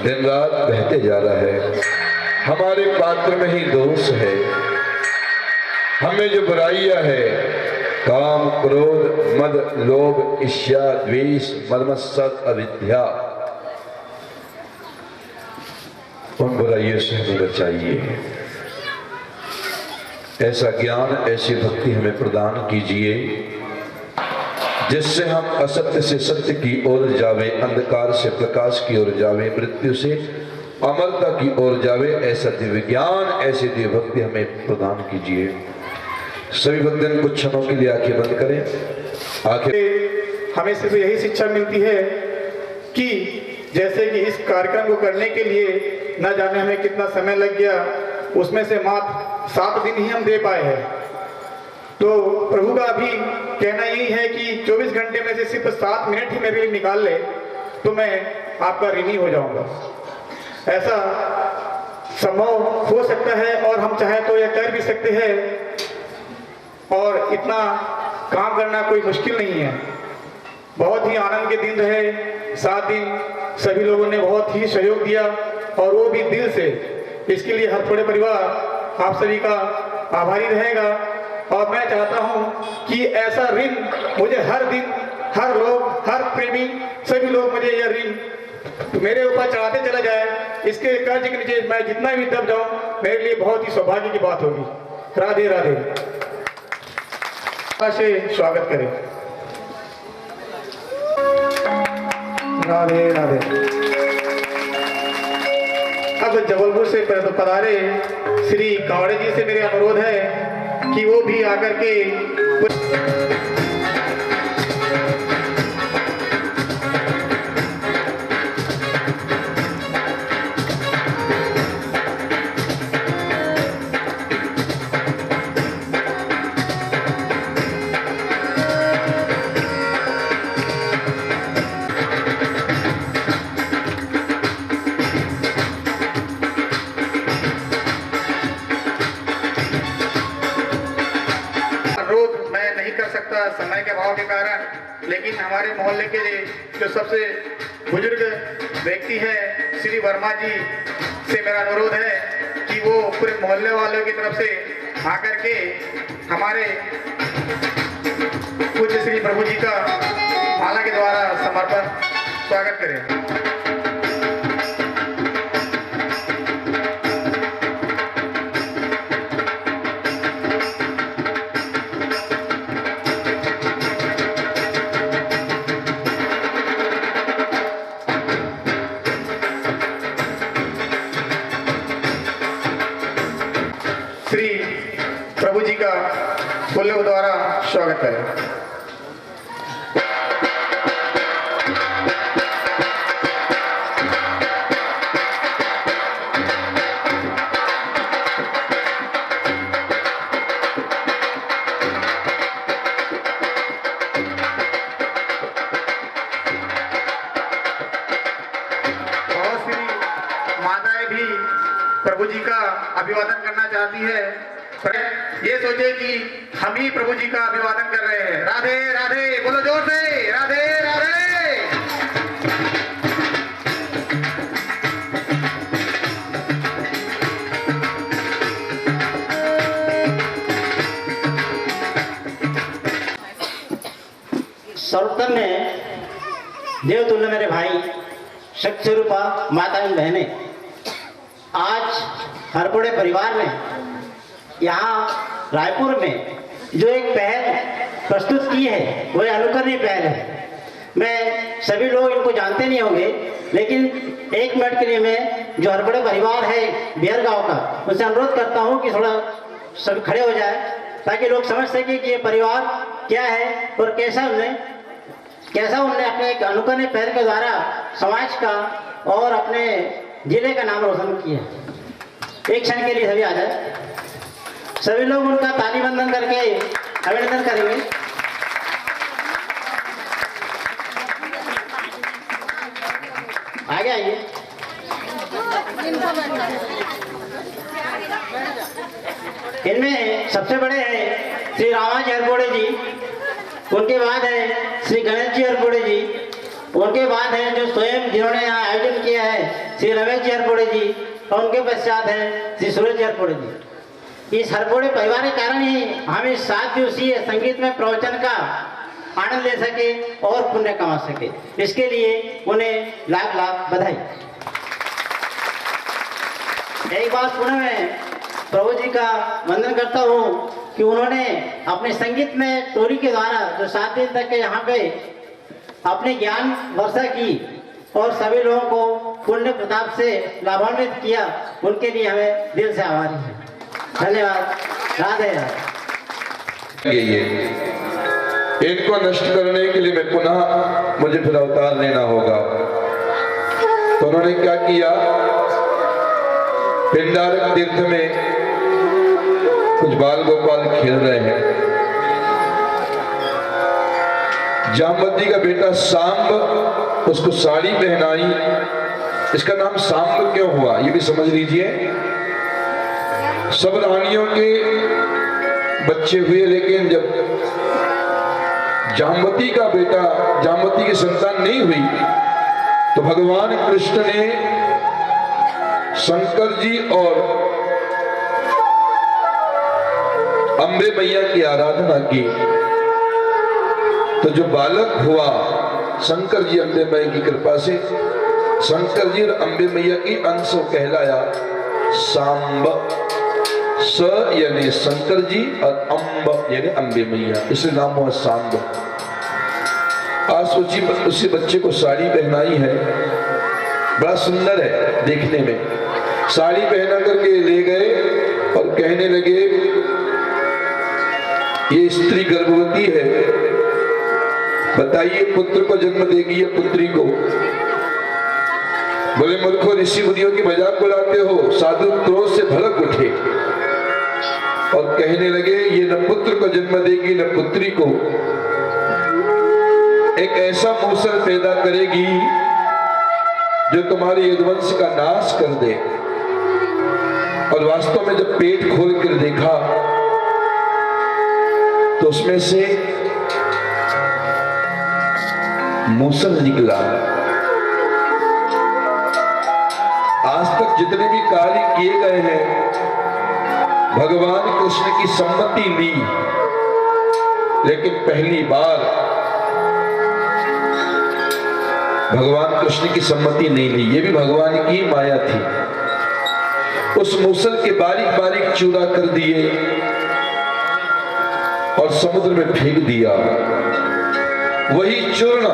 दिन रात बहते जा रहा है, हमारे पात्र में ही दोष है। हमें जो बुराइयां है, काम, क्रोध, मद, लोभ, ईर्ष्या, द्वेष, मदमत्सर, अविद्या, उन बुराइयों से हमें बचाइए। ऐसा ज्ञान, ऐसी भक्ति हमें प्रदान कीजिए जिससे हम असत्य से सत्य की ओर जावे, अंधकार से प्रकाश की ओर जावे, मृत्यु से अमरता की ओर जावे। ऐसा दिव्य ज्ञान, ऐसी दिव्य भक्ति हमें प्रदान कीजिए। सभी भक्तजन कुछ क्षणों के लिए आंखें बंद करें। आखिर हमें सिर्फ यही शिक्षा मिलती है कि जैसे कि इस कार्यक्रम को करने के लिए न जाने हमें कितना समय लग गया, उसमें से मात्र 7 दिन ही हम दे पाए हैं। तो प्रभु का भी कहना यही है कि 24 घंटे में से सिर्फ 7 मिनट ही मेरे लिए निकाल ले तो मैं आपका ऋणी हो जाऊंगा। ऐसा संभव हो सकता है और हम चाहे तो यह कर भी सकते हैं, और इतना काम करना कोई मुश्किल नहीं है। बहुत ही आनंद के दिन रहे, 7 दिन सभी लोगों ने बहुत ही सहयोग दिया और वो भी दिल से। इसके लिए हर थोड़े परिवार आप सभी का आभारी रहेगा और मैं चाहता हूं कि ऐसा ऋण मुझे हर दिन, हर लोग, हर प्रेमी, सभी लोग मुझे यह ऋण मेरे ऊपर चढ़ाते चला जाए। इसके कर्ज के नीचे मैं जितना भी दब जाऊं, मेरे लिए बहुत ही सौभाग्य की बात होगी। राधे राधे। से स्वागत करें। राधे राधे। अब जबलपुर से पधारे श्री कावड़े जी से मेरे अनुरोध है कि वो भी आकर के समय के अभाव के कारण, लेकिन हमारे मोहल्ले के जो सबसे बुजुर्ग व्यक्ति है श्री वर्मा जी से मेरा अनुरोध है कि वो पूरे मोहल्ले वालों की तरफ से आकर के हमारे पूज्य श्री प्रभु जी का माला के द्वारा समर्पण स्वागत करें। श्री प्रभु जी का फूलों द्वारा स्वागत है। बहुत सी माताएं भी प्रभु जी का अभिवादन करना चाहती है, पर ये सोचे कि हम ही प्रभु जी का अभिवादन कर रहे हैं। राधे राधे, बोलो जोर से, राधे राधे। सर्वोत्तम में देवतुल्य मेरे भाई, शक्ति स्वरूपा माता एवं बहने, आज हरपुड़े परिवार में यहाँ रायपुर में जो एक पहल प्रस्तुत की है वह अनुकरणीय पहल है। मैं सभी लोग इनको जानते नहीं होंगे, लेकिन एक मिनट के लिए मैं जो हरपुड़े परिवार है बिहार गांव का, उनसे अनुरोध करता हूँ कि थोड़ा सब खड़े हो जाए ताकि लोग समझ सके कि ये परिवार क्या है और कैसा उनने अपने एक अनुकरणीय पहल के द्वारा समाज का और अपने जिले का नाम रोशन किया। एक क्षण के लिए सभी आ जाए, सभी लोग उनका ताली बंधन करके अभिनंदन करेंगे। आगे आइए। इनमें सबसे बड़े हैं श्री रामाजी हरपोड़े जी, उनके बाद है श्री गणेश जी हरपोड़े जी, उनके बाद है जो स्वयं जिन्होंने यहाँ आयोजन किया है श्री रमेश जी हरपोड़े जी, और उनके पश्चात है श्री सूरज जी हरपोड़े जी। इस हरपोड़े परिवार के कारण ही हम इस 7 दिवसीय संगीत में प्रवचन का आनंद ले सके और पुण्य कमा सके, इसके लिए उन्हें लाख लाख बधाई। एक बार पुनः मैं प्रभु जी का वंदन करता हूँ कि उन्होंने अपने संगीत में टोरी के द्वारा जो 7 दिन तक के यहाँ पे अपने ज्ञान वर्षा की और सभी लोगों को पुण्य प्रताप से लाभान्वित किया, उनके लिए हमें दिल से आभारी है। धन्यवाद। राधे राधे। ये इनको नष्ट करने के लिए मैं पुनः मुझे फिर अवतार लेना होगा। तो उन्होंने क्या किया, पिंडारक तीर्थ में कुछ बाल गोपाल खेल रहे हैं। जामवती का बेटा सांब उसको साड़ी पहनाई। इसका नाम सांब क्यों हुआ ये भी समझ लीजिए। सब रानियों के बच्चे हुए, लेकिन जब जामवती का बेटा, जामवती की संतान नहीं हुई, तो भगवान कृष्ण ने शंकर जी और अम्बे मैया की आराधना की। तो जो बालक हुआ, शंकर जी अम्बे मैया की कृपा से शंकर जी और अम्बे मैया की अंश कहलाया सांब। स यानी शंकर जी और अम्ब यानी अम्बे मैया, इसलिए नाम हुआ सांब। आज उसी बच्चे को साड़ी पहनाई है, बड़ा सुंदर है देखने में। साड़ी पहना करके ले गए और कहने लगे ये स्त्री गर्भवती है, बताइए पुत्र को जन्म देगी या पुत्री को। बोले मूर्खों, ऋषि मुनियों की मजाक उड़ाते हो। साधु क्रोध से भड़क उठे और कहने लगे ये न पुत्र को जन्म देगी न पुत्री को, एक ऐसा मूसल पैदा करेगी जो तुम्हारे यदुवंश का नाश कर दे। और वास्तव में जब पेट खोल कर देखा तो उसमें से मूसल निकला। आज तक जितने भी कार्य किए गए हैं भगवान कृष्ण की सम्मति ली, लेकिन पहली बार भगवान कृष्ण की सम्मति नहीं ली। ये भी भगवान की माया थी। उस मूसल के बारीक बारीक चूरा कर दिए और समुद्र में फेंक दिया। वही चूर्ण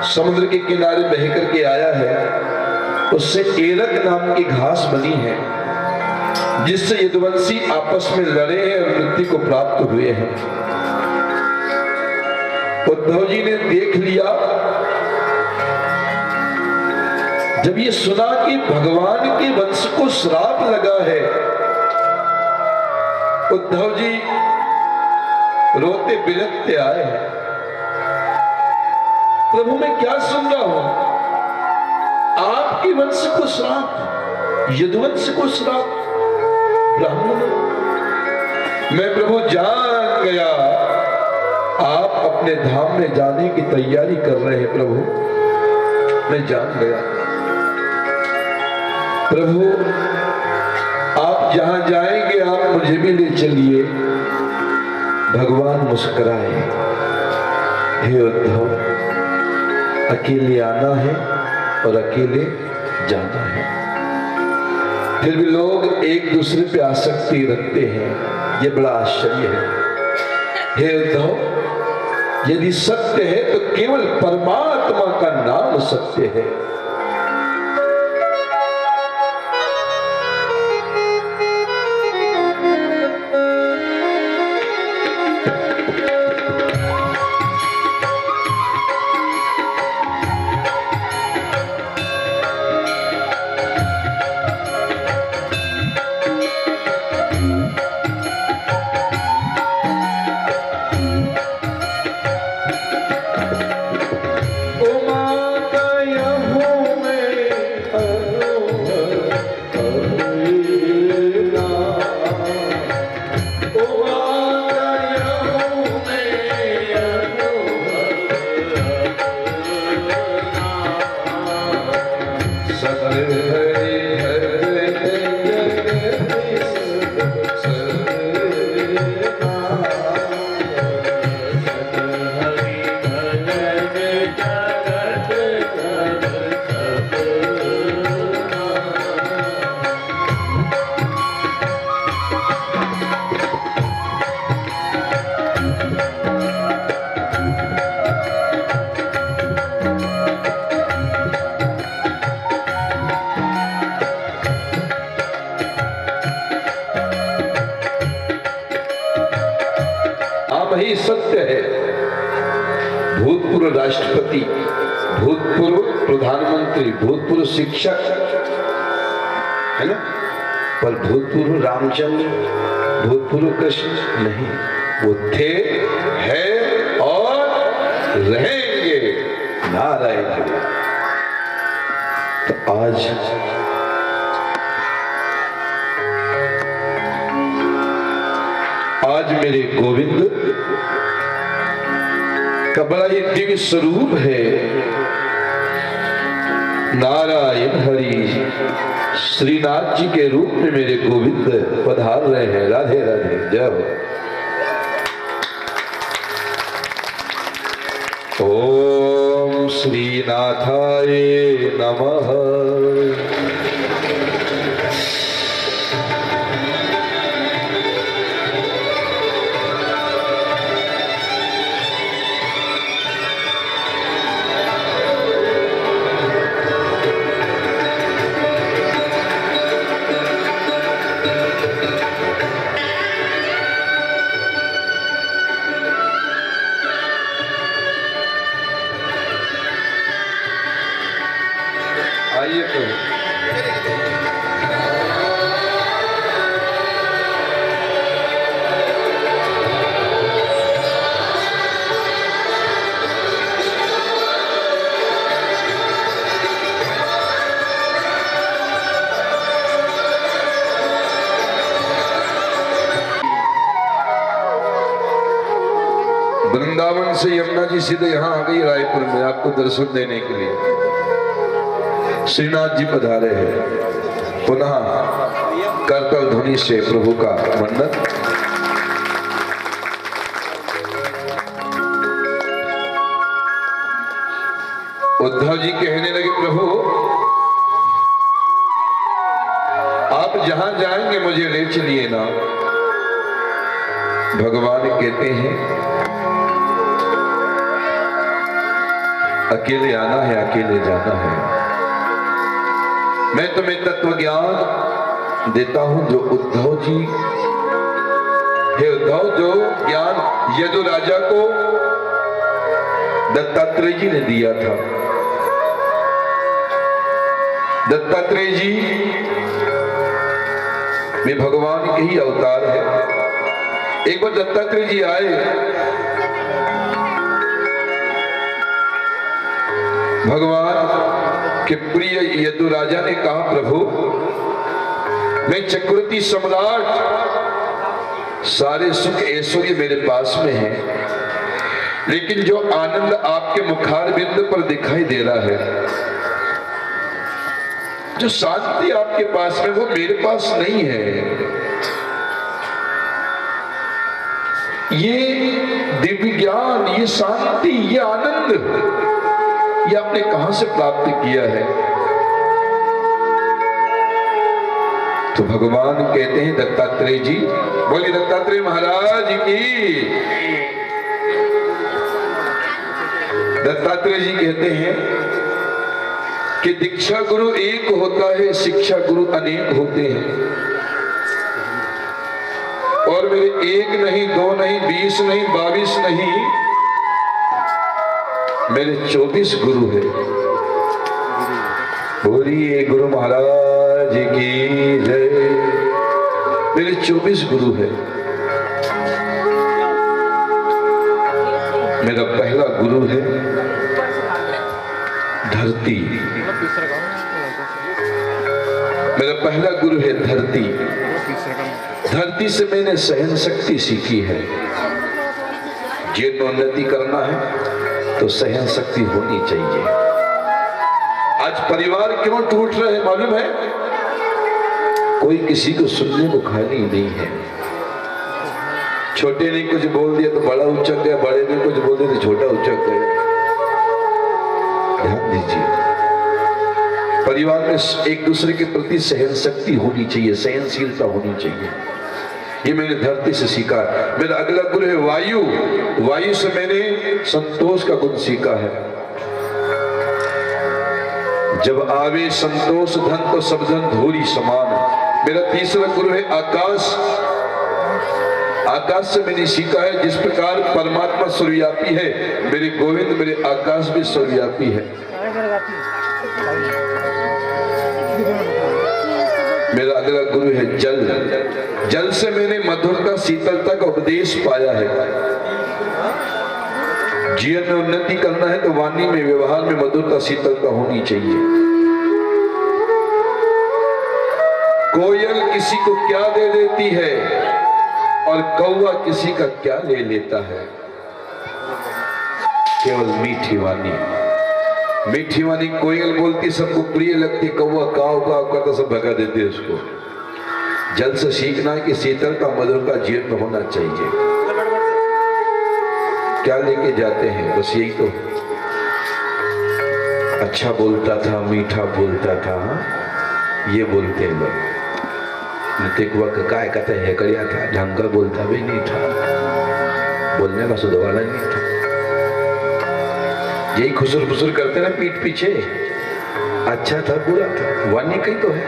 समुद्र के किनारे बह करके आया है, उससे एरक नाम की घास बनी है, जिससे यदुवंशी आपस में लड़े हैं और मृत्यु को प्राप्त हुए हैं। उद्धव जी ने देख लिया। जब ये सुना कि भगवान के वंश को श्राप लगा है, उद्धव जी रोते बिलखते आए हैं। प्रभु मैं क्या सुन रहा हूं, आपके वंश को श्राप, यदुवंश को श्राप, ब्राह्मण। मैं प्रभु जान गया आप अपने धाम में जाने की तैयारी कर रहे हैं। प्रभु मैं जान गया। प्रभु आप जहां जाएंगे आप मुझे भी ले चलिए। भगवान मुस्कुराए। हे उद्धव, अकेले आना है और अकेले जाना है। फिर भी लोग एक दूसरे पे आसक्ति रखते हैं, ये बड़ा आश्चर्य है। हे उद्धव, यदि सत्य है तो केवल परमात्मा का नाम सत्य है। वही सत्य है। भूतपूर्व राष्ट्रपति, भूतपूर्व प्रधानमंत्री, भूतपूर्व शिक्षक है ना, पर भूतपूर्व रामचंद्र, भूतपूर्व कृष्ण नहीं, वो थे, है और रहेंगे। नारायण। तो आज मेरे गोविंद का बड़ा ही दिव्य स्वरूप है। नारायण हरि श्रीनाथ जी के रूप में मेरे गोविंद पधार रहे हैं। राधे राधे, जय हो। ओम श्रीनाथाय नमः। आइए तो वृंदावन से यमुना जी सीधे यहाँ आ गई रायपुर में आपको दर्शन देने के लिए। श्रीनाथ जी पधारे हैं। पुनः करतल ध्वनि से प्रभु का वंदन। उद्धव जी कहने लगे, प्रभु आप जहां जाएंगे मुझे ले चलिए ना। भगवान कहते हैं अकेले आना है, अकेले जाना है। मैं तुम्हें तत्व ज्ञान देता हूं जो उद्धव जी, हे उद्धव, जो ज्ञान यदु राजा को दत्तात्रेय जी ने दिया था। दत्तात्रेय जी में भगवान के ही अवतार है। एक बार दत्तात्रेय जी आए, भगवान के प्रिय यदु राजा ने कहा, प्रभु मैं चक्रवर्ती सम्राट, सारे सुख ऐश्वर्य मेरे पास में है, लेकिन जो आनंद आपके मुखारबिंद पर दिखाई दे रहा है, जो शांति आपके पास में, वो मेरे पास नहीं है। ये दिव्य ज्ञान, ये शांति, ये आनंद, ये आपने कहां से प्राप्त किया है? तो भगवान कहते हैं दत्तात्रेय जी, बोलिए दत्तात्रेय महाराज की। दत्तात्रेय जी कहते हैं कि दीक्षा गुरु एक होता है, शिक्षा गुरु अनेक होते हैं। और मेरे एक नहीं, दो नहीं, 20 नहीं, 22 नहीं, मेरे 24 गुरु है। बोलिए गुरु महाराज की जय। मेरे 24 गुरु है। मेरा पहला गुरु है धरती। मेरा पहला गुरु है धरती। धरती से मैंने सहन शक्ति सीखी है। जीवन में उन्नति करना है तो सहन शक्ति होनी चाहिए। आज परिवार क्यों टूट रहे हैं मालूम है? कोई किसी को सुनने को खाली नहीं है। छोटे ने कुछ बोल दिया तो बड़ा उचक गया, बड़े ने कुछ बोल दिया तो छोटा उचक गया। ध्यान दीजिए, परिवार में एक दूसरे के प्रति सहन शक्ति होनी चाहिए, सहनशीलता होनी चाहिए। ये मैंने धरती से सीखा है। मेरा अगला गुरु है वायु। वायु से मैंने संतोष का गुण सीखा है। जब आवे संतोष धन तो सब धन धूरी समान। मेरा तीसरा गुरु है आकाश। आकाश से मैंने सीखा है जिस प्रकार परमात्मा सर्वव्यापी है, मेरे गोविंद मेरे आकाश भी सर्वव्यापी है। मेरा अगला गुरु है जल। जल से मैंने मधुरता शीतलता का उपदेश पाया है। जीवन में उन्नति करना है तो वाणी में व्यवहार में मधुरता शीतलता होनी चाहिए। कोयल किसी को क्या दे देती है और कौवा किसी का क्या ले लेता है? केवल मीठी वाणी। मीठी वाणी कोयल बोलती सबको प्रिय लगती, कौवा काव काव करता सब भगा देते उसको। जल से सीखना है कि शीतलता मधुरता जीवन में होना चाहिए। क्या लेके जाते हैं? बस यही तो। अच्छा बोलता था, मीठा बोलता था, ये बोलते हैं लोग। काय कहते हैं कड़िया था, ढंग का बोलता भी नहीं था, बोलने का सुधवाना नहीं था। यही खुसुर फुसुर करते ना पीठ पीछे। अच्छा था बुरा था, वाणी कहीं तो है।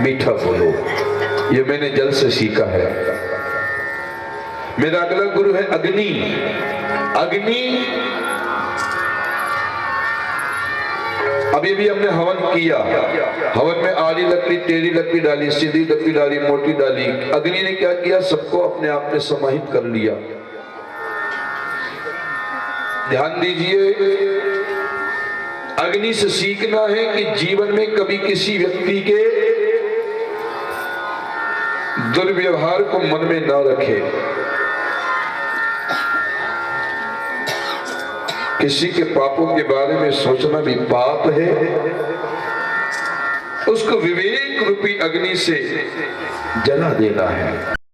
मीठा बोलो, ये मैंने जल से सीखा है। मेरा अगला गुरु है अग्नि। अग्नि, अभी भी हमने हवन किया। हवन में आड़ी लकड़ी, टेढ़ी लकड़ी डाली, सीधी लकड़ी डाली, मोटी डाली। अग्नि ने क्या किया? सबको अपने आप में समाहित कर लिया। ध्यान दीजिए, अग्नि से सीखना है कि जीवन में कभी किसी व्यक्ति के दुर्व्यवहार को मन में न रखे। किसी के पापों के बारे में सोचना भी पाप है। उसको विवेक रूपी अग्नि से जला देना है।